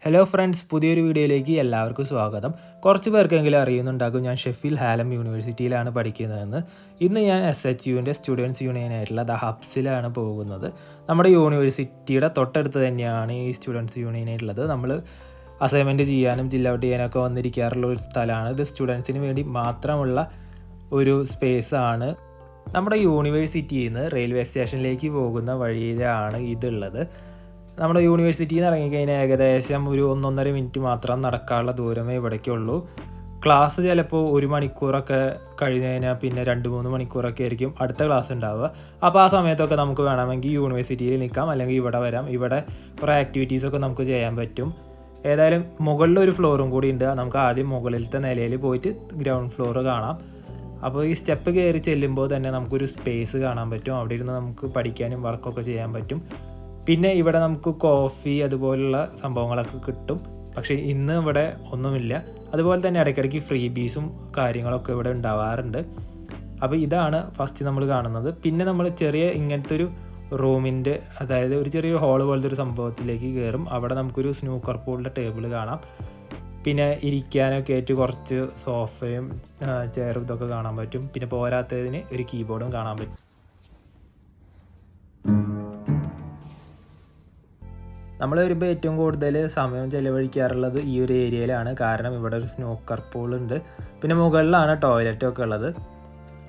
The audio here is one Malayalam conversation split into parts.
ഹലോ ഫ്രണ്ട്സ്, പുതിയൊരു വീഡിയോയിലേക്ക് എല്ലാവർക്കും സ്വാഗതം. കുറച്ച് പേർക്കെങ്കിലും അറിയുന്നുണ്ടാകും ഞാൻ ഷെഫീൽഡ് ഹാലം യൂണിവേഴ്സിറ്റിയിലാണ് പഠിക്കുന്നതെന്ന്. ഇന്ന് ഞാൻ SHUവിൻ്റെ സ്റ്റുഡൻസ് യൂണിയനായിട്ടുള്ള ദ ഹബ്സിലാണ് പോകുന്നത്. നമ്മുടെ യൂണിവേഴ്സിറ്റിയുടെ തൊട്ടടുത്ത് തന്നെയാണ് ഈ സ്റ്റുഡൻസ് യൂണിയനായിട്ടുള്ളത്. നമ്മൾ അസൈൻമെൻറ്റ് ചെയ്യാനും ജില്ല ഔട്ട് ചെയ്യാനൊക്കെ വന്നിരിക്കാറുള്ള ഒരു സ്ഥലമാണ്. ഇത് സ്റ്റുഡൻസിന് വേണ്ടി മാത്രമുള്ള ഒരു സ്പേസാണ്. നമ്മുടെ യൂണിവേഴ്സിറ്റിയിൽ നിന്ന് റെയിൽവേ സ്റ്റേഷനിലേക്ക് പോകുന്ന വഴിയിലാണ് ഇതുള്ളത്. നമ്മുടെ യൂണിവേഴ്സിറ്റിയിൽ നിന്ന് ഇറങ്ങിക്കഴിഞ്ഞാൽ ഏകദേശം ഒരു 1-1.5 മിനിറ്റ് മാത്രം നടക്കാനുള്ള ദൂരമേ ഇവിടേക്കുള്ളൂ. ക്ലാസ് ചിലപ്പോൾ 1 മണിക്കൂറൊക്കെ കഴിഞ്ഞ് കഴിഞ്ഞാൽ പിന്നെ 2-3 മണിക്കൂറൊക്കെ ആയിരിക്കും അടുത്ത ക്ലാസ് ഉണ്ടാവുക. അപ്പോൾ ആ സമയത്തൊക്കെ നമുക്ക് വേണമെങ്കിൽ യൂണിവേഴ്സിറ്റിയിൽ നിൽക്കാം, അല്ലെങ്കിൽ ഇവിടെ വരാം. ഇവിടെ കുറേ ആക്ടിവിറ്റീസൊക്കെ നമുക്ക് ചെയ്യാൻ പറ്റും. ഏതായാലും മുകളിലൊരു ഫ്ലോറും കൂടി ഉണ്ട്. നമുക്ക് ആദ്യം മുകളിലത്തെ നിലയിൽ പോയിട്ട് ഗ്രൗണ്ട് ഫ്ലോർ കാണാം. അപ്പോൾ ഈ സ്റ്റെപ്പ് കയറി ചെല്ലുമ്പോൾ തന്നെ നമുക്കൊരു സ്പേസ് കാണാൻ പറ്റും. അവിടെ ഇരുന്ന് നമുക്ക് പഠിക്കാനും വർക്കൊക്കെ ചെയ്യാൻ പറ്റും. പിന്നെ ഇവിടെ നമുക്ക് കോഫി അതുപോലുള്ള സംഭവങ്ങളൊക്കെ കിട്ടും. പക്ഷേ ഇന്ന് ഇവിടെ ഒന്നുമില്ല. അതുപോലെ തന്നെ ഇടയ്ക്കിടയ്ക്ക് ഫ്രീ ബീസും കാര്യങ്ങളൊക്കെ ഇവിടെ ഉണ്ടാവാറുണ്ട്. അപ്പോൾ ഇതാണ് ഫസ്റ്റ് നമ്മൾ കാണുന്നത്. പിന്നെ നമ്മൾ ചെറിയ ഇങ്ങനത്തെ ഒരു റൂമിൻ്റെ, അതായത് ഒരു ചെറിയൊരു ഹോൾ പോലത്തെ ഒരു സംഭവത്തിലേക്ക് കയറും. അവിടെ നമുക്കൊരു സ്നൂക്കർ പൂളിൻ്റെ ടേബിൾ കാണാം. പിന്നെ ഇരിക്കാനൊക്കെ ആയിട്ട് കുറച്ച് സോഫയും ചെയറും ഇതൊക്കെ കാണാൻ പറ്റും. പിന്നെ പോരാത്തതിന് ഒരു കീബോർഡും കാണാൻ പറ്റും. നമ്മൾ വരുമ്പോൾ ഏറ്റവും കൂടുതൽ സമയം ചിലവഴിക്കാറുള്ളത് ഈ ഒരു ഏരിയയിലാണ്. കാരണം ഇവിടെ ഒരു സ്നൂക്കർ പൂളുണ്ട്. പിന്നെ മുകളിലാണ് ടോയ്ലറ്റൊക്കെ ഉള്ളത്.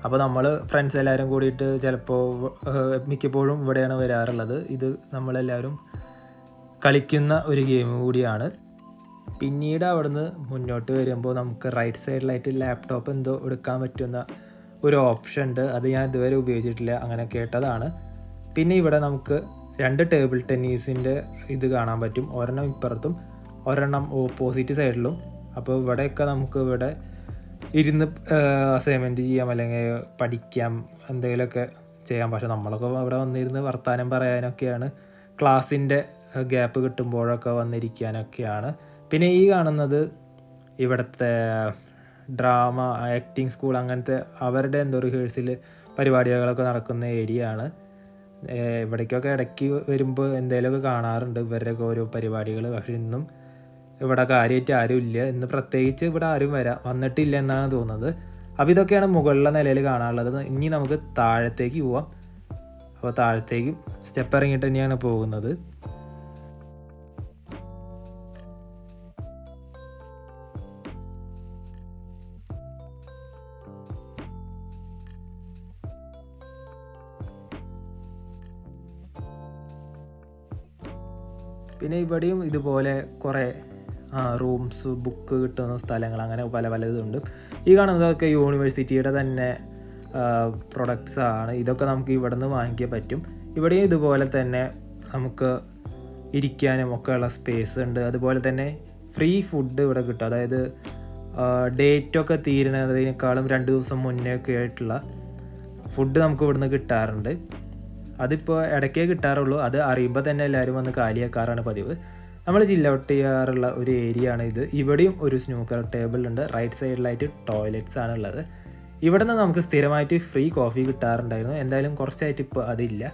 അപ്പോൾ നമ്മൾ ഫ്രണ്ട്സ് എല്ലാവരും കൂടിയിട്ട് ചിലപ്പോൾ മിക്കപ്പോഴും ഇവിടെയാണ് വരാറുള്ളത്. ഇത് നമ്മളെല്ലാവരും കളിക്കുന്ന ഒരു ഗെയിം കൂടിയാണ്. പിന്നീട് അവിടുന്ന് മുന്നോട്ട് വരുമ്പോൾ നമുക്ക് റൈറ്റ് സൈഡിലായിട്ട് ലാപ്ടോപ്പ് എന്തോ എടുക്കാൻ പറ്റുന്ന ഒരു ഓപ്ഷൻ ഉണ്ട്. അത് ഞാൻ ഇതുവരെ ഉപയോഗിച്ചിട്ടില്ല, അങ്ങനെ കേട്ടതാണ്. പിന്നെ ഇവിടെ നമുക്ക് 2 ടേബിൾ ടെന്നീസിൻ്റെ ഇത് കാണാൻ പറ്റും. ഒരെണ്ണം ഇപ്പുറത്തും ഒരെണ്ണം ഓപ്പോസിറ്റ് സൈഡിലും. അപ്പോൾ ഇവിടെയൊക്കെ നമുക്ക് ഇവിടെ ഇരുന്ന് അസൈൻമെൻറ്റ് ചെയ്യാം, അല്ലെങ്കിൽ പഠിക്കാം, എന്തെങ്കിലുമൊക്കെ ചെയ്യാം. പക്ഷേ നമ്മളൊക്കെ ഇവിടെ വന്നിരുന്ന് വർത്തമാനം പറയാനൊക്കെയാണ്, ക്ലാസ്സിൻ്റെ ഗ്യാപ്പ് കിട്ടുമ്പോഴൊക്കെ വന്നിരിക്കാനൊക്കെയാണ്. പിന്നെ ഈ കാണുന്നത് ഇവിടുത്തെ ഡ്രാമ ആക്ടിങ് സ്കൂൾ, അങ്ങനത്തെ അവരുടെ എന്തോ റിഹേഴ്സൽ പരിപാടികളൊക്കെ നടക്കുന്ന ഏരിയ ആണ്. ഇവിടേക്കൊക്കെ ഇടയ്ക്ക് വരുമ്പോൾ എന്തെങ്കിലുമൊക്കെ കാണാറുണ്ട് ഇവരുടെയൊക്കെ ഓരോ പരിപാടികൾ. പക്ഷേ ഇന്നും ഇവിടെ കാര്യമായിട്ട് ആരും ഇല്ല. ഇന്ന് പ്രത്യേകിച്ച് ഇവിടെ ആരും വന്നിട്ടില്ല എന്നാണ് തോന്നുന്നത്. അപ്പോൾ ഇതൊക്കെയാണ് മുകളിലെ നിലയിൽ കാണാനുള്ളത്. ഇനി നമുക്ക് താഴത്തേക്ക് പോവാം. അപ്പോൾ താഴത്തേക്കും സ്റ്റെപ്പ് ഇറങ്ങിയിട്ട് തന്നെയാണ് പോകുന്നത്. പിന്നെ ഇവിടെയും ഇതുപോലെ കുറേ റൂംസ്, ബുക്ക് കിട്ടുന്ന സ്ഥലങ്ങൾ, അങ്ങനെ പലതുണ്ട്. ഈ കാണുന്നതൊക്കെ യൂണിവേഴ്സിറ്റിയുടെ തന്നെ പ്രൊഡക്ട്സ് ആണ്. ഇതൊക്കെ നമുക്ക് ഇവിടെ നിന്ന് വാങ്ങിക്കാൻ പറ്റും. ഇവിടെയും ഇതുപോലെ തന്നെ നമുക്ക് ഇരിക്കാനും ഒക്കെ ഉള്ള സ്പേസ് ഉണ്ട്. അതുപോലെ തന്നെ ഫ്രീ ഫുഡ് ഇവിടെ കിട്ടും. അതായത് ഡേറ്റൊക്കെ തീരുന്നതിനേക്കാളും 2 ദിവസം മുന്നേ ഒക്കെ ആയിട്ടുള്ള ഫുഡ് നമുക്ക് ഇവിടുന്ന് കിട്ടാറുണ്ട്. അതിപ്പോൾ ഇടയ്ക്കേ കിട്ടാറുള്ളൂ. അത് അറിയുമ്പോൾ തന്നെ എല്ലാവരും വന്ന് കാലിയാക്കാറാണ് പതിവ്. നമ്മൾ ജില്ല ഔട്ട് ചെയ്യാറുള്ള ഒരു ഏരിയ ആണ് ഇത്. ഇവിടെയും ഒരു സ്നൂക്കർ ടേബിൾ ഉണ്ട്. റൈറ്റ് സൈഡിലായിട്ട് ടോയ്ലറ്റ്സ് ആണ് ഉള്ളത്. ഇവിടെ നിന്ന് നമുക്ക് സ്ഥിരമായിട്ട് ഫ്രീ കോഫി കിട്ടാറുണ്ടായിരുന്നു. എന്തായാലും കുറച്ചായിട്ട് ഇപ്പോൾ അതില്ല.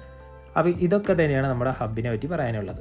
അപ്പോൾ ഇതൊക്കെ തന്നെയാണ് നമ്മുടെ ഹബ്ബിനെ പറ്റി പറയാനുള്ളത്.